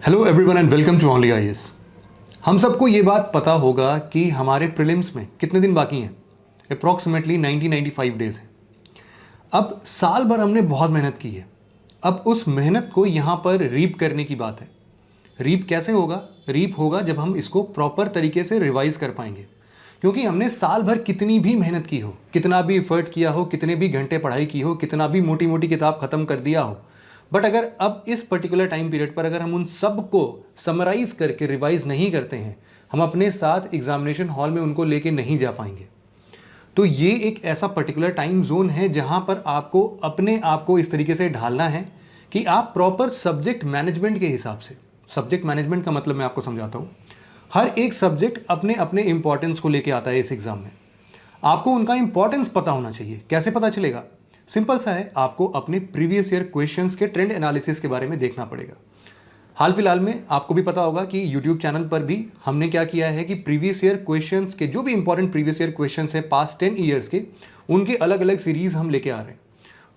Hello everyone and welcome to only IAS. हम सबको ये बात पता होगा कि हमारे प्रीलिम्स में कितने दिन बाकी हैं। अप्रॉक्सीमेटली 90-95 डेज है। अब साल भर हमने बहुत मेहनत की है। अब उस मेहनत को यहाँ पर रीप करने की बात है। रीप कैसे होगा? रीप होगा जब हम इसको प्रॉपर तरीके से रिवाइज कर पाएंगे, क्योंकि हमने साल भर कितनी भी मेहनत की हो, कितना भी एफर्ट किया हो, कितने भी घंटे पढ़ाई की हो, कितना भी मोटी मोटी किताब खत्म कर दिया हो, बट अगर अब इस पर्टिकुलर टाइम पीरियड पर अगर हम उन सब को समराइज करके रिवाइज नहीं करते हैं, हम अपने साथ एग्जामिनेशन हॉल में उनको लेके नहीं जा पाएंगे। तो ये एक ऐसा पर्टिकुलर टाइम जोन है जहां पर आपको अपने आप को इस तरीके से ढालना है कि आप प्रॉपर सब्जेक्ट मैनेजमेंट के हिसाब से, सब्जेक्ट मैनेजमेंट का मतलब मैं आपको समझाता हूं। हर एक सब्जेक्ट अपने अपने इंपॉर्टेंस को लेके आता है इस एग्जाम में। आपको उनका इंपॉर्टेंस पता होना चाहिए। कैसे पता चलेगा? सिंपल सा है, आपको अपने प्रीवियस ईयर क्वेश्चंस के ट्रेंड एनालिसिस के बारे में देखना पड़ेगा। हाल फिलहाल में आपको भी पता होगा कि यूट्यूब चैनल पर भी हमने क्या किया है कि प्रीवियस ईयर क्वेश्चंस के जो भी इंपॉर्टेंट प्रीवियस ईयर क्वेश्चंस हैं पास्ट 10 ईयर्स के, उनके अलग अलग सीरीज हम लेके आ रहे हैं।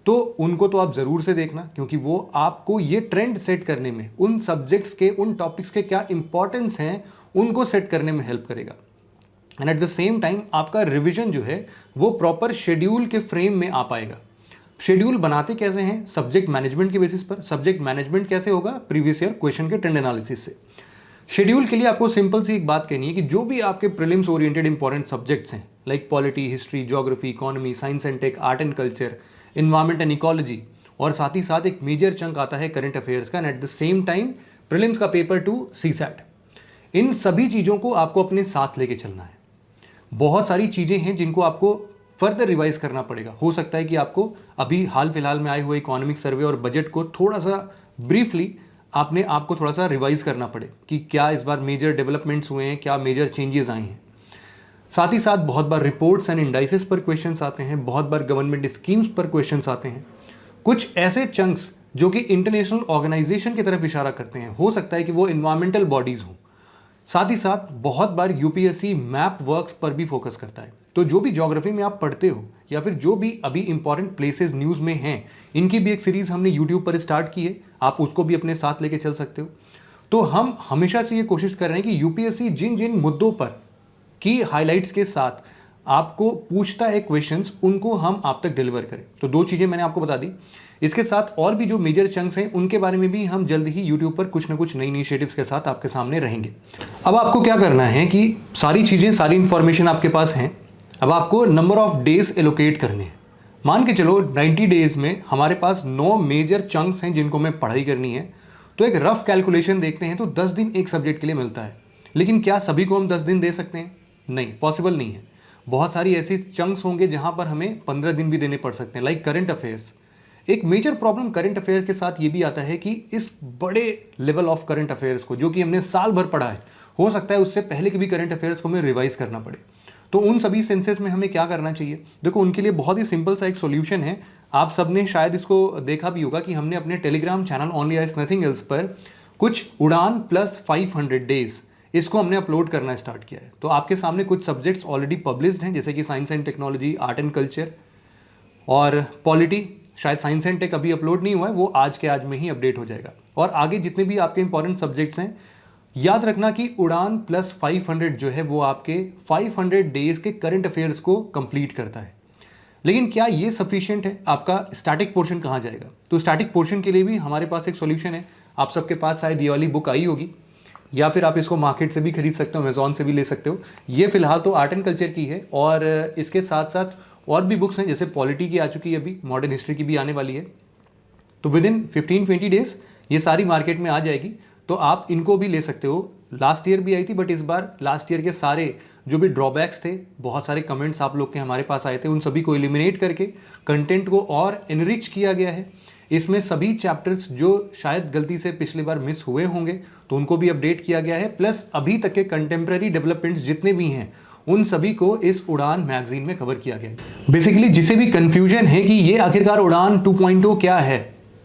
तो उनको तो आप ज़रूर से देखना, क्योंकि वो आपको ये ट्रेंड सेट करने में, उन सब्जेक्ट्स के, उन टॉपिक्स के क्या इंपॉर्टेंस हैं उनको सेट करने में हेल्प करेगा। And at the same time आपका रिविजन जो है वो प्रॉपर शेड्यूल के फ्रेम में आ पाएगा। शेड्यूल बनाते कैसे हैं? सब्जेक्ट मैनेजमेंट के बेसिस पर। सब्जेक्ट मैनेजमेंट कैसे होगा? प्रीवियस ईयर क्वेश्चन के ट्रेंड एनालिसिस से। शेड्यूल के लिए आपको सिंपल सी एक बात कहनी है कि जो भी आपके प्रीलिम्स ओरिएंटेड इंपॉर्टेंट सब्जेक्ट्स हैं, like polity, history, geography, economy, science and tech, art and culture, environment and ecology, और साथ ही साथ एक मेजर चंक आता है करंट अफेयर्स का, and at the same time prelims का पेपर 2 सीसैट। इन सभी चीज़ों को आपको अपने साथ लेके चलना है। बहुत सारी चीज़ें हैं जिनको आपको फर्दर रिवाइज करना पड़ेगा। हो सकता है कि आपको अभी हाल फिलहाल में आए हुए इकोनॉमिक सर्वे और बजट को थोड़ा सा ब्रीफली आपने आपको थोड़ा सा रिवाइज करना पड़े कि क्या इस बार मेजर डेवलपमेंट्स हुए हैं, क्या मेजर चेंजेस आए हैं। साथ ही साथ बहुत बार रिपोर्ट्स एंड इंडाइसेस पर क्वेश्चंस आते हैं, बहुत बार गवर्नमेंट स्कीम्स पर क्वेश्चंस आते हैं, कुछ ऐसे चंक्स जो कि इंटरनेशनल ऑर्गेनाइजेशन की तरफ इशारा करते हैं। हो सकता है कि वो इन्वायरमेंटल बॉडीज हों। साथ ही साथ बहुत बार यूपीएससी मैप वर्क्स पर भी फोकस करता है। तो जो भी ज्योग्राफी में आप पढ़ते हो या फिर जो भी अभी इंपॉर्टेंट प्लेसेस न्यूज़ में हैं, इनकी भी एक सीरीज हमने यूट्यूब पर स्टार्ट की है, आप उसको भी अपने साथ लेके चल सकते हो। तो हम हमेशा से ये कोशिश कर रहे हैं कि यूपीएससी जिन जिन मुद्दों पर की हाइलाइट्स के साथ आपको पूछता है क्वेश्चंस, उनको हम आप तक डिलीवर करें। तो 2 चीज़ें मैंने आपको बता दी। इसके साथ और भी जो मेजर चंक्स हैं उनके बारे में भी हम जल्द ही यूट्यूब पर कुछ ना कुछ नई इनिशिएटिव्स के साथ आपके सामने रहेंगे। अब आपको क्या करना है कि सारी चीज़ें, सारी इंफॉर्मेशन आपके पास हैं। अब आपको नंबर ऑफ डेज एलोकेट करने हैं। मान के चलो 90 डेज में हमारे पास 9 मेजर चंक्स हैं जिनको हमें पढ़ाई करनी है। तो एक रफ कैलकुलेशन देखते हैं तो 10 दिन एक सब्जेक्ट के लिए मिलता है। लेकिन क्या सभी को हम 10 दिन दे सकते हैं? नहीं, पॉसिबल नहीं है। बहुत सारी ऐसी चंक्स होंगे जहां पर हमें 15 दिन भी देने पड़ सकते हैं, लाइक करंट अफेयर्स। एक मेजर प्रॉब्लम करंट अफेयर्स के साथ ये भी आता है कि इस बड़े लेवल ऑफ करंट अफेयर्स को, जो कि हमने साल भर पढ़ा है, हो सकता है उससे पहले के भी करंट अफेयर्स को हमें रिवाइज करना पड़े। तो उन सभी सेंसेस में हमें क्या करना चाहिए? देखो, उनके लिए बहुत ही सिंपल सा एक सॉल्यूशन है। आप सबने शायद इसको देखा भी होगा कि हमने अपने Telegram channel only IAS nothing else पर कुछ उड़ान प्लस 500 डेज, इसको हमने अपलोड करना स्टार्ट किया है। तो आपके सामने कुछ सब्जेक्ट्स ऑलरेडी पब्लिश्ड हैं, जैसे कि science and technology, art and culture और पॉलिटी। शायद साइंस एंड टेक अभी अपलोड नहीं हुआ है, वो आज के आज में ही अपडेट हो जाएगा। और आगे जितने भी आपके इंपॉर्टेंट सब्जेक्ट्स हैं, याद रखना कि उड़ान प्लस 500 जो है वो आपके 500 डेज के करंट अफेयर्स को कंप्लीट करता है। लेकिन क्या ये सफिशिएंट है? आपका स्टैटिक पोर्शन कहाँ जाएगा? तो स्टैटिक पोर्शन के लिए भी हमारे पास एक सॉल्यूशन है। आप सबके पास शायद ये वाली बुक आई होगी, या फिर आप इसको मार्केट से भी खरीद सकते हो, अमेजॉन से भी ले सकते हो। ये फिलहाल तो आर्ट एंड कल्चर की है, और इसके साथ साथ और भी बुक्स हैं, जैसे पॉलिटी की आ चुकी है, अभी मॉडर्न हिस्ट्री की भी आने वाली है। तो विद इन 15-20 डेज ये सारी मार्केट में आ जाएगी, तो आप इनको भी ले सकते हो। लास्ट ईयर भी आई थी, बट इस बार लास्ट ईयर के सारे जो भी ड्रॉबैक्स थे, बहुत सारे कमेंट्स आप लोग के हमारे पास आए थे, उन सभी को एलिमिनेट करके कंटेंट को और एनरिच किया गया है। इसमें सभी चैप्टर्स जो शायद गलती से पिछली बार मिस हुए होंगे, तो उनको भी अपडेट किया गया है। प्लस अभी तक के कंटेम्प्रेरी डेवलपमेंट्स जितने भी हैं, उन सभी को इस उड़ान मैगजीन में कवर किया गया है। बेसिकली जिसे भी कंफ्यूजन है कि ये आखिरकार उड़ान 2.0 क्या है,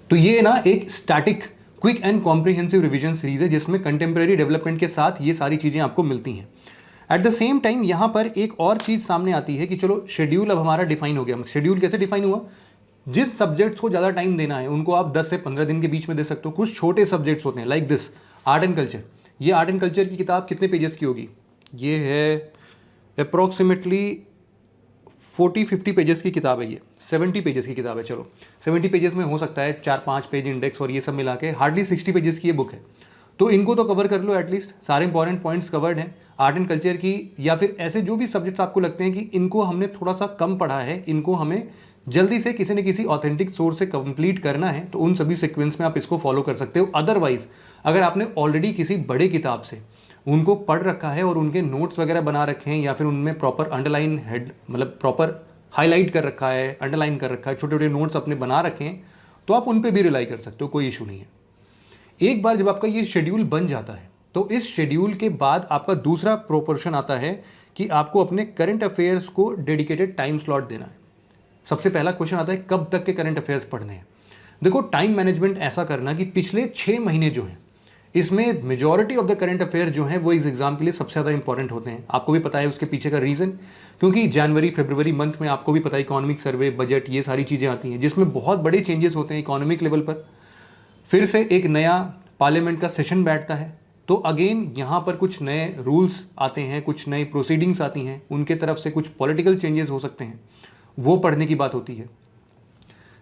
तो ये ना एक static quick and comprehensive revision series है, जिसमें कंटेम्प्रेरी डेवलपमेंट के साथ ये सारी चीज़ें आपको मिलती हैं। एट द सेम टाइम यहाँ पर एक और चीज़ सामने आती है कि चलो शेड्यूल अब हमारा डिफाइन हो गया। शेड्यूल कैसे डिफाइन हुआ? जिन सब्जेक्ट्स को ज़्यादा टाइम देना है उनको आप 10 से 15 दिन के बीच में दे सकते हो। कुछ छोटे सब्जेक्ट्स होते हैं, like this, art and culture, ये आर्ट एंड कल्चर की किताब कितने पेजेस की होगी? ये है अप्रॉक्सीमेटली 40-50 पेजेस की किताब है, ये 70 पेजेस की किताब है। चलो 70 पेजेस में हो सकता है 4-5 पेज इंडेक्स और ये सब मिला के हार्डली 60 पेजेस की ये बुक है। तो इनको तो कवर कर लो, एटलीस्ट सारे इंपॉर्टेंट पॉइंट्स कवर्ड हैं आर्ट एंड कल्चर की, या फिर ऐसे जो भी सब्जेक्ट्स आपको लगते हैं कि इनको हमने थोड़ा सा कम पढ़ा है, इनको हमें जल्दी से किसी न किसी ऑथेंटिक सोर्स से कंप्लीट करना है, तो उन सभी सीक्वेंस में आप इसको फॉलो कर सकते हो। अदरवाइज अगर आपने ऑलरेडी किसी बड़े किताब से उनको पढ़ रखा है और उनके नोट्स वगैरह बना रखे हैं, या फिर उनमें प्रॉपर अंडरलाइन हेड मतलब प्रॉपर हाईलाइट कर रखा है, अंडरलाइन कर रखा है, छोटे छोटे नोट्स अपने बना रखे हैं, तो आप उन पे भी रिलाई कर सकते हो, कोई इशू नहीं है। एक बार जब आपका ये शेड्यूल बन जाता है, तो इस शेड्यूल के बाद आपका दूसरा प्रोपोर्शन आता है कि आपको अपने करंट अफेयर्स को डेडिकेटेड टाइम स्लॉट देना है। सबसे पहला क्वेश्चन आता है कब तक के करंट अफेयर्स पढ़ने हैं। देखो, टाइम मैनेजमेंट ऐसा करना कि पिछले 6 महीने जो हैं, इसमें majority of the current affair जो हैं वो इस एग्जाम के लिए सबसे ज़्यादा इंपॉर्टेंट होते हैं। आपको भी पता है उसके पीछे का रीज़न, क्योंकि जनवरी फरवरी मंथ में आपको भी पता है इकोनॉमिक सर्वे, बजट, ये सारी चीज़ें आती हैं जिसमें बहुत बड़े चेंजेस होते हैं इकोनॉमिक लेवल पर। फिर से एक नया पार्लियामेंट का सेशन बैठता है, तो अगेन यहाँ पर कुछ नए रूल्स आते हैं, कुछ नई प्रोसीडिंग्स आती हैं, उनके तरफ से कुछ पॉलिटिकल चेंजेस हो सकते हैं, वो पढ़ने की बात होती है।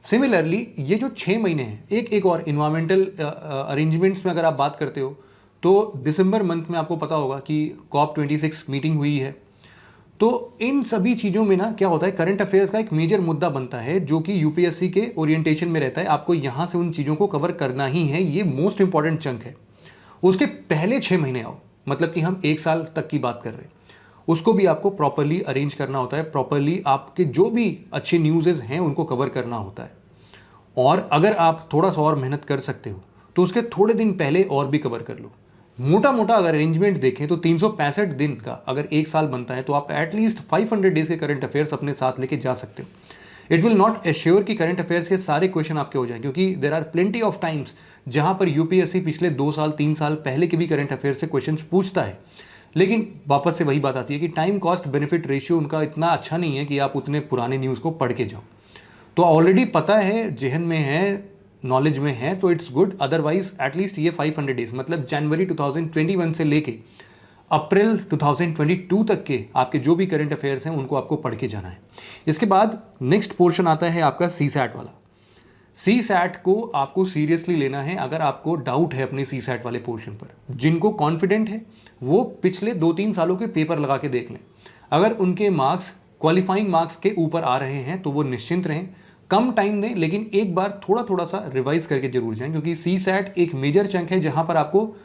सिमिलरली ये जो 6 महीने हैं, एक और इन्वायरमेंटल अरेंजमेंट्स में अगर आप बात करते हो, तो दिसंबर मंथ में आपको पता होगा कि COP26 मीटिंग हुई है। तो इन सभी चीज़ों में ना क्या होता है, करंट अफेयर्स का एक मेजर मुद्दा बनता है जो कि यूपीएससी के ओरिएंटेशन में रहता है। आपको यहाँ से उन चीज़ों को कवर करना ही है, ये मोस्ट इंपॉर्टेंट चंक है। उसके पहले 6 महीने आओ, मतलब कि हम 1 साल तक की बात कर रहे हैं, उसको भी आपको प्रॉपरली अरेंज करना होता है, प्रॉपरली आपके जो भी अच्छे न्यूज़ेज हैं उनको कवर करना होता है। और अगर आप थोड़ा सा और मेहनत कर सकते हो तो उसके थोड़े दिन पहले और भी कवर कर लो। मोटा मोटा अगर अरेंजमेंट देखें तो 365 दिन का अगर 1 साल बनता है, तो आप एटलीस्ट 500 डेज के करंट अफेयर्स अपने साथ लेके जा सकते हो। इट विल नॉट एश्योर कि करंट अफेयर्स के सारे क्वेश्चन आपके हो जाएं, क्योंकि there are plenty of times जहां पर यूपीएससी पिछले 2 साल 3 साल पहले के भी करंट अफेयर्स से क्वेश्चन पूछता है। लेकिन वापस से वही बात आती है कि टाइम कॉस्ट बेनिफिट रेशियो उनका इतना अच्छा नहीं है कि आप उतने पुराने न्यूज़ को पढ़ के जाओ। तो ऑलरेडी पता है, जेहन में है, नॉलेज में है, तो इट्स गुड। अदरवाइज एटलीस्ट ये 500 डेज मतलब जनवरी 2021 से लेके अप्रैल 2022 तक के आपके जो भी करंट अफेयर्स हैं उनको आपको पढ़ के जाना है। इसके बाद नेक्स्ट पोर्शन आता है आपका CSAT वाला। CSAT को आपको सीरियसली लेना है। अगर आपको डाउट है अपने CSAT वाले पोर्शन पर, जिनको कॉन्फिडेंट है वो पिछले 2-3 सालों के पेपर लगा के देख लें। अगर उनके मार्क्स क्वालिफाइंग मार्क्स के ऊपर आ रहे हैं तो वो निश्चिंत रहें, कम टाइम दें, लेकिन एक बार थोड़ा थोड़ा सा रिवाइज करके जरूर जाएं, क्योंकि CSAT एक मेजर चंक है जहां पर आपको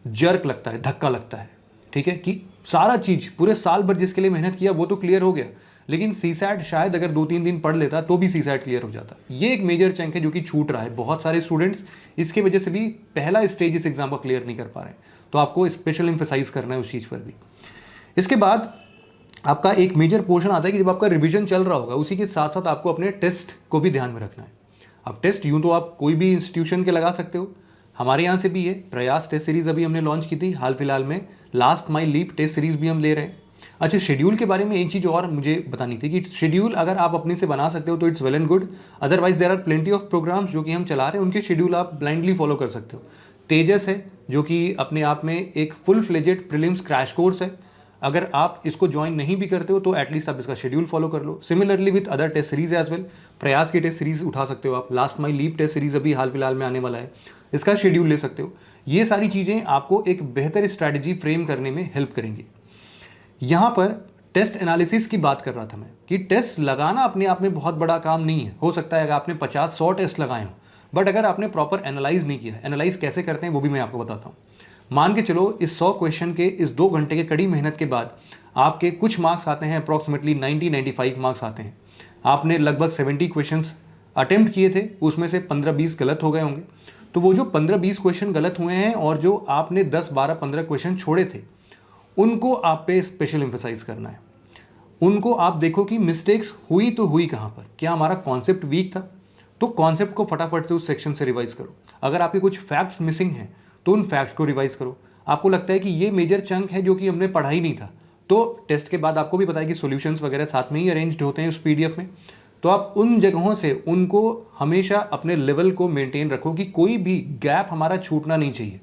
जर्क लगता है, धक्का लगता है। ठीक है कि सारा चीज पूरे साल भर जिसके लिए मेहनत किया वो तो क्लियर हो गया, लेकिन CSAT शायद अगर 2-3 दिन पढ़ लेता तो भी CSAT क्लियर हो जाता। ये एक मेजर चंक है जो कि छूट रहा है। बहुत सारे स्टूडेंट्स इसकी वजह से भी पहला स्टेज इस एग्जाम का क्लियर नहीं कर पा रहे हैं, तो आपको स्पेशल एम्फेसाइज करना है उस चीज़ पर भी। इसके बाद आपका एक मेजर पोर्शन आता है कि जब आपका रिवीजन चल रहा होगा उसी के साथ साथ आपको अपने टेस्ट को भी ध्यान में रखना है। अब टेस्ट यूं तो आप कोई भी इंस्टीट्यूशन के लगा सकते हो, हमारे यहाँ से भी है। प्रयास टेस्ट सीरीज अभी हमने लॉन्च की थी हाल फिलहाल में, last mile leap test series भी हम ले रहे हैं। अच्छा, शेड्यूल के बारे में एक चीज़ और मुझे बतानी थी कि शेड्यूल अगर आप अपने से बना सकते हो तो it's well and good. Otherwise there are plenty of programs जो कि हम चला रहे हैं, उनके शेड्यूल आप ब्लाइंडली फॉलो कर सकते हो। तेजस है जो कि अपने आप में एक full fledged prelims crash course है। अगर आप इसको ज्वाइन नहीं भी करते हो तो एटलीस्ट आप इसका शेड्यूल फॉलो कर लो। Similarly with other test series as well, Prayas की टेस्ट सीरीज उठा सकते हो आप, last mile leap test series अभी हाल फिलहाल में आने वाला है, इसका शेड्यूल ले सकते हो। ये सारी चीज़ें आपको एक बेहतर स्ट्रैटेजी फ्रेम करने में हेल्प करेंगी। यहाँ पर टेस्ट एनालिसिस की बात कर रहा था मैं कि टेस्ट लगाना अपने आप में बहुत बड़ा काम नहीं है। हो सकता है अगर आपने 50-100 टेस्ट लगाए हो, बट अगर आपने प्रॉपर एनालाइज नहीं किया, एनालाइज कैसे करते हैं वो भी मैं आपको बताता हूँ। मान के चलो इस 100 क्वेश्चन के इस 2 घंटे के कड़ी मेहनत के बाद आपके कुछ मार्क्स आते हैं, अप्रॉक्सीमेटली 90-95 मार्क्स आते हैं। आपने लगभग 70 क्वेश्चंस अटेम्प्ट किए थे, उसमें से 15-20 गलत हो गए होंगे। तो वो जो 15-20 क्वेश्चन गलत हुए हैं और जो आपने 10-12-15 क्वेश्चन छोड़े थे, उनको आप पे स्पेशल एम्फेसाइज करना है। उनको आप देखो कि मिस्टेक्स हुई तो हुई कहाँ पर, क्या हमारा कॉन्सेप्ट वीक था, तो कॉन्सेप्ट को फटाफट से उस सेक्शन से रिवाइज करो। अगर आपके कुछ फैक्ट्स मिसिंग हैं तो उन फैक्ट्स को रिवाइज करो। आपको लगता है कि ये मेजर चंक है जो कि हमने पढ़ा ही नहीं था, तो टेस्ट के बाद आपको भी पता है कि सॉल्यूशंस वगैरह साथ में ही अरेंज्ड होते हैं उस PDF में, तो आप उन जगहों से उनको हमेशा अपने लेवल को मेंटेन रखो कि कोई भी गैप हमारा छूटना नहीं चाहिए।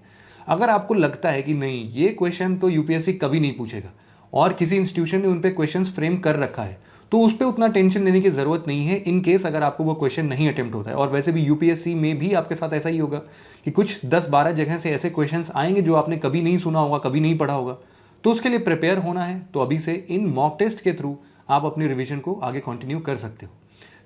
अगर आपको लगता है कि नहीं ये क्वेश्चन तो यूपीएससी कभी नहीं पूछेगा और किसी इंस्टीट्यूशन ने उन पे क्वेश्चंस फ्रेम कर रखा है, तो उस पर उतना टेंशन लेने की जरूरत नहीं है इन केस अगर आपको वो क्वेश्चन नहीं अटेम्प्ट होता है। और वैसे भी यूपीएससी में भी आपके साथ ऐसा ही होगा कि कुछ 10-12 जगह से ऐसे क्वेश्चंस आएंगे जो आपने कभी नहीं सुना होगा, कभी नहीं पढ़ा होगा। तो उसके लिए प्रिपेयर होना है तो अभी से इन मॉक टेस्ट के थ्रू आप अपनी रिविजन को आगे कंटिन्यू कर सकते हो।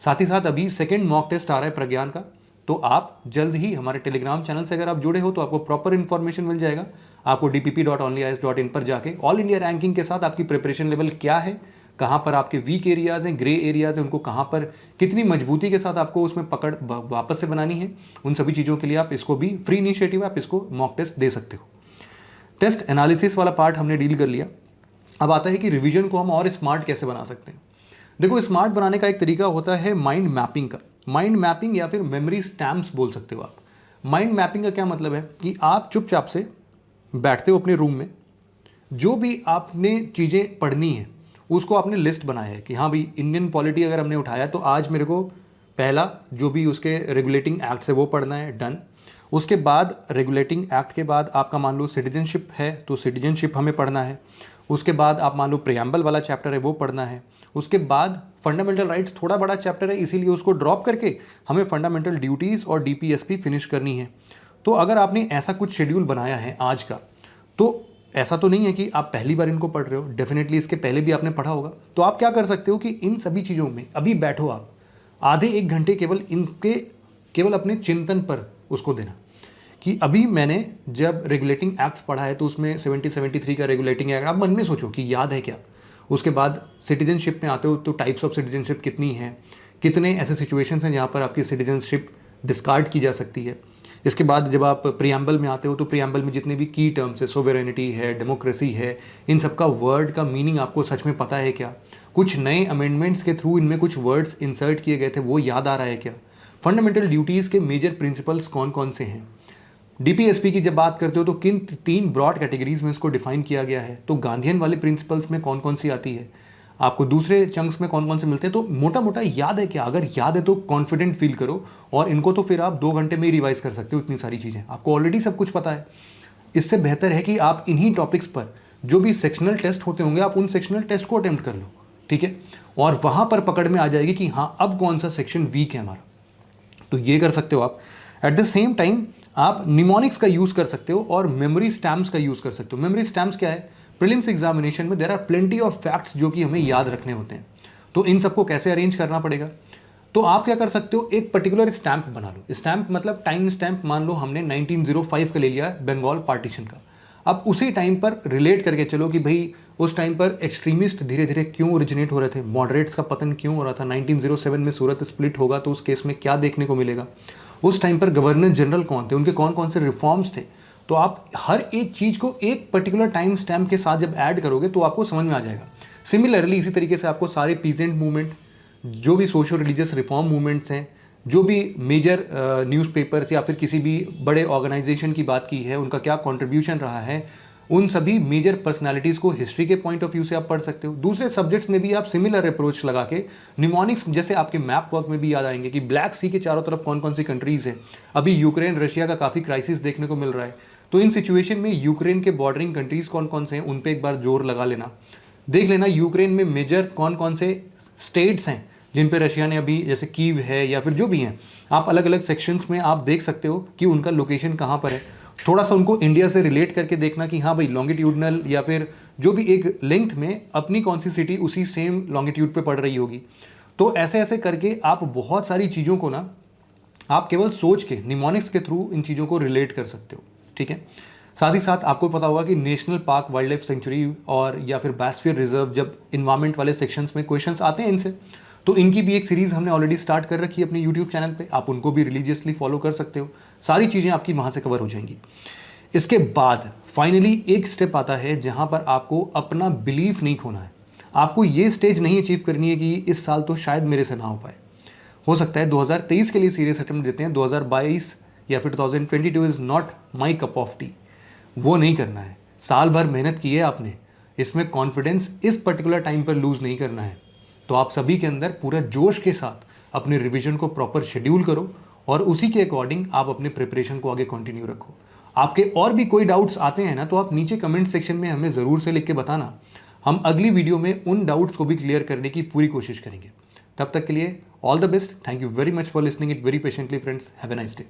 साथ ही साथ अभी सेकंड मॉक टेस्ट आ रहा है प्रज्ञान का, तो आप जल्द ही हमारे टेलीग्राम चैनल से अगर आप जुड़े हो तो आपको प्रॉपर इन्फॉर्मेशन मिल जाएगा। आपको dpp.onlyis.in पर जाके ऑल इंडिया रैंकिंग के साथ आपकी प्रिपरेशन लेवल क्या है, कहाँ पर आपके वीक एरियाज हैं, ग्रे एरियाज हैं, उनको कहाँ पर कितनी मजबूती के साथ आपको उसमें पकड़ वापस से बनानी है, उन सभी चीज़ों के लिए आप इसको भी फ्री इनिशिएटिव आप इसको मॉक टेस्ट दे सकते हो। टेस्ट एनालिसिस वाला पार्ट हमने डील कर लिया। अब आता है कि रिवीजन को हम और स्मार्ट कैसे बना सकते हैं। देखो, स्मार्ट बनाने का एक तरीका होता है माइंड मैपिंग का। माइंड मैपिंग या फिर मेमोरी स्टैम्प्स बोल सकते हो आप। माइंड मैपिंग का क्या मतलब है कि आप चुपचाप से बैठते हो अपने रूम में, जो भी आपने चीज़ें पढ़नी है उसको आपने लिस्ट बनाया है कि हाँ भाई इंडियन पॉलिटी अगर हमने उठाया तो आज मेरे को पहला जो भी उसके रेगुलेटिंग एक्ट है वो पढ़ना है, डन। उसके बाद रेगुलेटिंग एक्ट के बाद आपका मान लो सिटीजनशिप है तो सिटीजनशिप हमें पढ़ना है। उसके बाद आप मान लो प्रियम्बल वाला चैप्टर है वो पढ़ना है। उसके बाद फंडामेंटल राइट्स थोड़ा बड़ा चैप्टर है इसीलिए उसको ड्रॉप करके हमें फंडामेंटल ड्यूटीज़ और डीपीएसपी फिनिश करनी है। तो अगर आपने ऐसा कुछ शेड्यूल बनाया है आज का, तो ऐसा तो नहीं है कि आप पहली बार इनको पढ़ रहे हो, डेफिनेटली इसके पहले भी आपने पढ़ा होगा। तो आप क्या कर सकते हो कि इन सभी चीज़ों में अभी बैठो, आप आधे 1 घंटे केवल अपने चिंतन पर उसको देना कि अभी मैंने जब रेगुलेटिंग एक्ट्स पढ़ा है तो उसमें 73 का रेगुलेटिंग एक्ट आप मन में सोचो कि याद है क्या। उसके बाद सिटीजनशिप में आते हो तो टाइप्स ऑफ सिटीजनशिप कितनी है, कितने ऐसे सिचुएशंस हैं जहाँ पर आपकी सिटीजनशिप डिस्कार्ड की जा सकती है। इसके बाद जब आप प्रियम्बल में आते हो तो प्रियम्बल में जितने भी की टर्म्स है, सोवेरेनिटी है, डेमोक्रेसी है, इन सब का वर्ड का मीनिंग आपको सच में पता है क्या। कुछ नए अमेंडमेंट्स के थ्रू इनमें कुछ वर्ड्स इंसर्ट किए गए थे वो याद आ रहा है क्या। फंडामेंटल ड्यूटीज़ के मेजर प्रिंसिपल्स कौन कौन से हैं। डीपीएसपी की जब बात करते हो तो किन 3 ब्रॉड कैटेगरीज में इसको डिफाइन किया गया है, तो गांधीयन वाले प्रिंसिपल्स में कौन कौन सी आती है, आपको दूसरे चंक्स में कौन कौन से मिलते हैं। तो मोटा मोटा याद है क्या। अगर याद है तो कॉन्फिडेंट फील करो और इनको तो फिर आप 2 घंटे में ही रिवाइज कर सकते हो। इतनी सारी चीज़ें आपको ऑलरेडी सब कुछ पता है। इससे बेहतर है कि आप इन्हीं टॉपिक्स पर जो भी सेक्शनल टेस्ट होते होंगे आप उन सेक्शनल टेस्ट को अटेम्प्ट कर लो, ठीक है। और वहाँ पर पकड़ में आ जाएगी कि हाँ अब कौन सा सेक्शन वीक है हमारा, तो ये कर सकते हो आप। एट द सेम टाइम आप निमोनिक्स का यूज़ कर सकते हो और मेमोरी स्टैम्प्स का यूज़ कर सकते हो। मेमोरी स्टैम्प्स क्या है, प्रीलिम्स एग्जामिनेशन में there are plenty of facts जो कि हमें याद रखने होते हैं। तो इन सबको कैसे अरेंज करना पड़ेगा, तो आप क्या कर सकते हो, एक पर्टिकुलर स्टैम्प बना लो। स्टैम्प मतलब टाइम स्टैम्प। मान लो हमने 1905 का ले लिया बंगाल पार्टीशन का। अब उसी टाइम पर रिलेट करके चलो कि भाई उस टाइम पर एक्सट्रीमिस्ट धीरे धीरे क्यों ओरिजिनेट हो रहे थे, मॉडरेट्स का पतन क्यों हो रहा था, 1907 में सूरत स्प्लिट होगा तो उस केस में क्या देखने को मिलेगा, उस टाइम पर गवर्नर जनरल कौन थे, उनके कौन कौन से रिफॉर्म्स थे। तो आप हर एक चीज़ को एक पर्टिकुलर टाइम स्टैम्प के साथ जब ऐड करोगे तो आपको समझ में आ जाएगा। सिमिलरली इसी तरीके से आपको सारे पीजेंट मूवमेंट, जो भी सोशल रिलीजियस रिफॉर्म मूवमेंट्स हैं, जो भी मेजर न्यूज़पेपर्स या फिर किसी भी बड़े ऑर्गेनाइजेशन की बात की है, उनका क्या कंट्रीब्यूशन रहा है, उन सभी मेजर पर्सनालिटीज़ को हिस्ट्री के पॉइंट ऑफ व्यू से आप पढ़ सकते हो। दूसरे सब्जेक्ट्स में भी आप सिमिलर अप्रोच लगा के निमोनिक्स जैसे आपके मैप वर्क में भी याद आएंगे कि ब्लैक सी के चारों तरफ कौन कौन सी कंट्रीज़ हैं। अभी यूक्रेन रशिया का काफ़ी क्राइसिस देखने को मिल रहा है, तो इन सिचुएशन में यूक्रेन के बॉर्डरिंग कंट्रीज़ कौन कौन से हैं उन पर एक बार जोर लगा लेना, देख लेना यूक्रेन में मेजर कौन कौन से स्टेट्स हैं जिन पे रशिया ने अभी, जैसे कीव है या फिर जो भी हैं, आप अलग अलग सेक्शंस में आप देख सकते हो कि उनका लोकेशन कहाँ पर है। थोड़ा सा उनको इंडिया से रिलेट करके देखना कि हाँ भाई लॉन्गिट्यूडनल या फिर जो भी एक लेंथ में अपनी कौन सी सिटी उसी सेम लॉन्गिट्यूड पे पड़ रही होगी। तो ऐसे ऐसे करके आप बहुत सारी चीज़ों को ना आप केवल सोच के निमोनिक्स के थ्रू इन चीज़ों को रिलेट कर सकते हो, ठीक है। साथ ही साथ आपको पता होगा कि national park, wild life sanctuary और या फिर बायोस्फीयर रिजर्व, जब इन्वायरमेंट वाले सेक्शंस में क्वेश्चंस आते हैं इनसे, तो इनकी भी एक सीरीज़ हमने ऑलरेडी स्टार्ट कर रखी है अपने यूट्यूब चैनल पे, आप उनको भी रिलीजियसली फॉलो कर सकते हो। सारी चीज़ें आपकी वहाँ से कवर हो जाएंगी। इसके बाद फाइनली एक स्टेप आता है जहाँ पर आपको अपना बिलीफ नहीं खोना है। आपको ये स्टेज नहीं अचीव करनी है कि इस साल तो शायद मेरे से ना हो पाए, हो सकता है 2023 के लिए सीरियस अटेम्प्ट देते हैं, 2022 या फिर 2022 is not my cup of T, वो नहीं करना है। साल भर मेहनत की है आपने, इसमें कॉन्फिडेंस इस पर्टिकुलर टाइम पर लूज़ नहीं करना है। तो आप सभी के अंदर पूरा जोश के साथ अपने रिवीजन को प्रॉपर शेड्यूल करो और उसी के अकॉर्डिंग आप अपने प्रिपरेशन को आगे कंटिन्यू रखो। आपके और भी कोई डाउट्स आते हैं ना, तो आप नीचे कमेंट सेक्शन में हमें ज़रूर से लिख के बताना। हम अगली वीडियो में उन डाउट्स को भी क्लियर करने की पूरी कोशिश करेंगे। तब तक के लिए all the best. Thank you very much for listening it very patiently friends. Have a nice day.